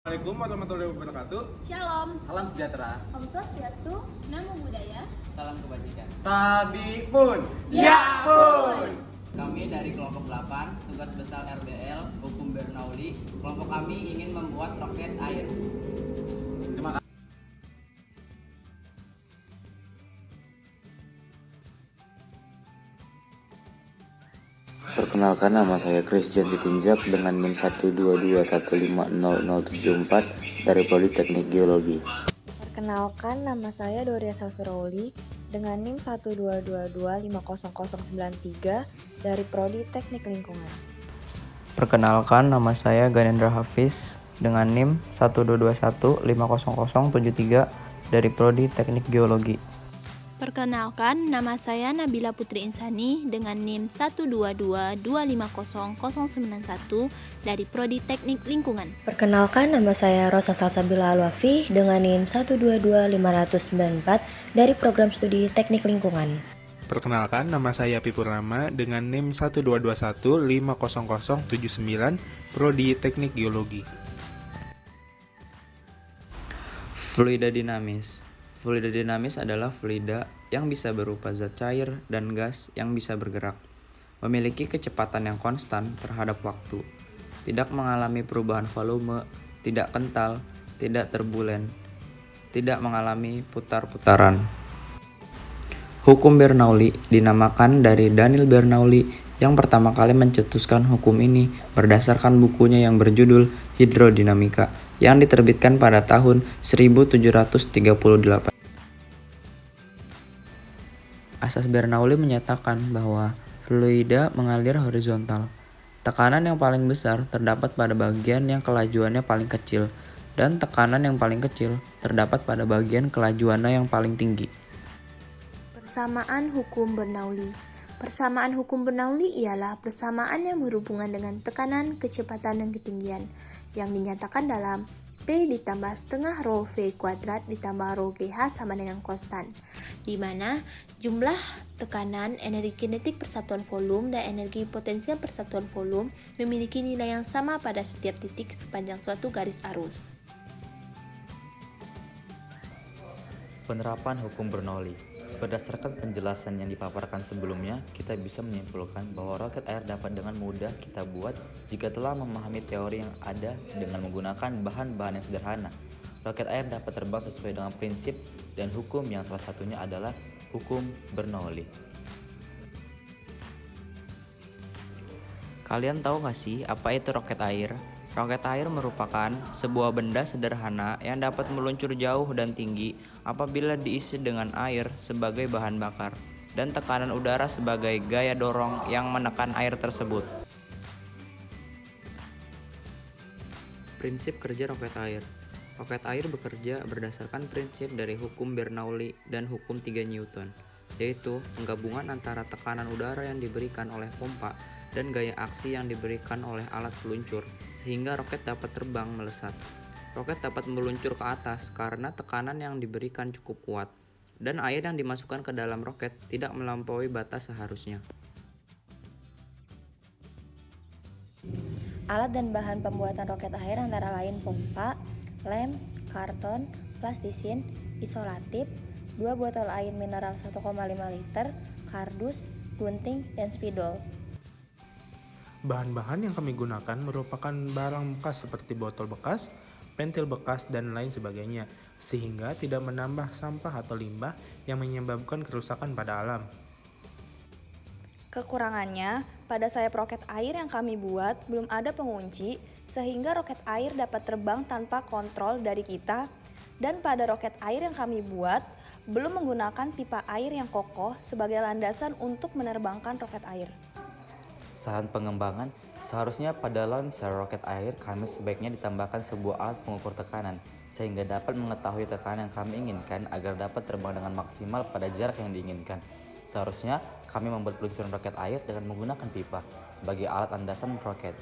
Assalamualaikum warahmatullahi wabarakatuh. Shalom, Salam sejahtera, Om Swastiastu, Namo Buddhaya. salam kebajikan. Tadi pun, Ya pun. Kami dari kelompok 8, tugas besar RBL, Hukum Bernoulli. Kelompok kami ingin membuat roket air. Terima kasih. Perkenalkan, nama saya Christian Sitinjak dengan NIM 122150074 dari Politeknik Geologi. Perkenalkan, nama saya Doria Safiroli dengan NIM 122250093 dari Prodi Teknik Lingkungan. Perkenalkan, nama saya Ganendra Hafiz dengan NIM 122150073 dari Prodi Teknik Geologi. Perkenalkan, nama saya Nabila Putri Insani dengan NIM 122250091 dari Prodi Teknik Lingkungan. Perkenalkan, nama saya Rosa Salsabila Alwafi dengan NIM 1225594 dari Program Studi Teknik Lingkungan. Perkenalkan, nama saya Pipurnama dengan NIM 121500079 Prodi Teknik Geologi. Fluida dinamis. Fluida dinamis adalah fluida yang bisa berupa zat cair dan gas yang bisa bergerak, memiliki kecepatan yang konstan terhadap waktu, tidak mengalami perubahan volume, tidak kental, tidak turbulen, tidak mengalami putar-putaran. Hukum Bernoulli dinamakan dari Daniel Bernoulli yang pertama kali mencetuskan hukum ini berdasarkan bukunya yang berjudul Hidrodinamika yang diterbitkan pada tahun 1738. Asas Bernoulli menyatakan bahwa fluida mengalir horizontal. Tekanan yang paling besar terdapat pada bagian yang kelajuannya paling kecil, dan tekanan yang paling kecil terdapat pada bagian kelajuannya yang paling tinggi. Persamaan hukum Bernoulli. Persamaan hukum Bernoulli ialah persamaan yang berhubungan dengan tekanan, kecepatan, dan ketinggian yang dinyatakan dalam P ditambah setengah rho V kuadrat ditambah rho GH sama dengan konstan, di mana jumlah tekanan, energi kinetik per satuan volume, dan energi potensial per satuan volume memiliki nilai yang sama pada setiap titik sepanjang suatu garis arus. Penerapan hukum Bernoulli. Berdasarkan penjelasan yang dipaparkan sebelumnya, kita bisa menyimpulkan bahwa roket air dapat dengan mudah kita buat jika telah memahami teori yang ada dengan menggunakan bahan-bahan yang sederhana. Roket air dapat terbang sesuai dengan prinsip dan hukum yang salah satunya adalah hukum Bernoulli. Kalian tahu gak sih apa itu roket air? Roket air merupakan sebuah benda sederhana yang dapat meluncur jauh dan tinggi apabila diisi dengan air sebagai bahan bakar dan tekanan udara sebagai gaya dorong yang menekan air tersebut. Prinsip kerja roket air. Roket air bekerja berdasarkan prinsip dari hukum Bernoulli dan hukum 3 Newton, yaitu penggabungan antara tekanan udara yang diberikan oleh pompa dan gaya aksi yang diberikan oleh alat peluncur, sehingga roket dapat terbang melesat. Roket dapat meluncur ke atas karena tekanan yang diberikan cukup kuat, dan air yang dimasukkan ke dalam roket tidak melampaui batas seharusnya. Alat dan bahan pembuatan roket air antara lain pompa, lem, karton, plastisin, isolatif, 2 botol air mineral 1,5 liter, kardus, gunting, dan spidol. Bahan-bahan yang kami gunakan merupakan barang bekas seperti botol bekas, pentil bekas, dan lain sebagainya, sehingga tidak menambah sampah atau limbah yang menyebabkan kerusakan pada alam. Kekurangannya, pada sayap roket air yang kami buat belum ada pengunci sehingga roket air dapat terbang tanpa kontrol dari kita, dan pada roket air yang kami buat belum menggunakan pipa air yang kokoh sebagai landasan untuk menerbangkan roket air. Saran pengembangan, seharusnya pada launcher roket air kami sebaiknya ditambahkan sebuah alat pengukur tekanan sehingga dapat mengetahui tekanan yang kami inginkan agar dapat terbang dengan maksimal pada jarak yang diinginkan. Seharusnya kami membuat peluncuran roket air dengan menggunakan pipa sebagai alat landasan roket.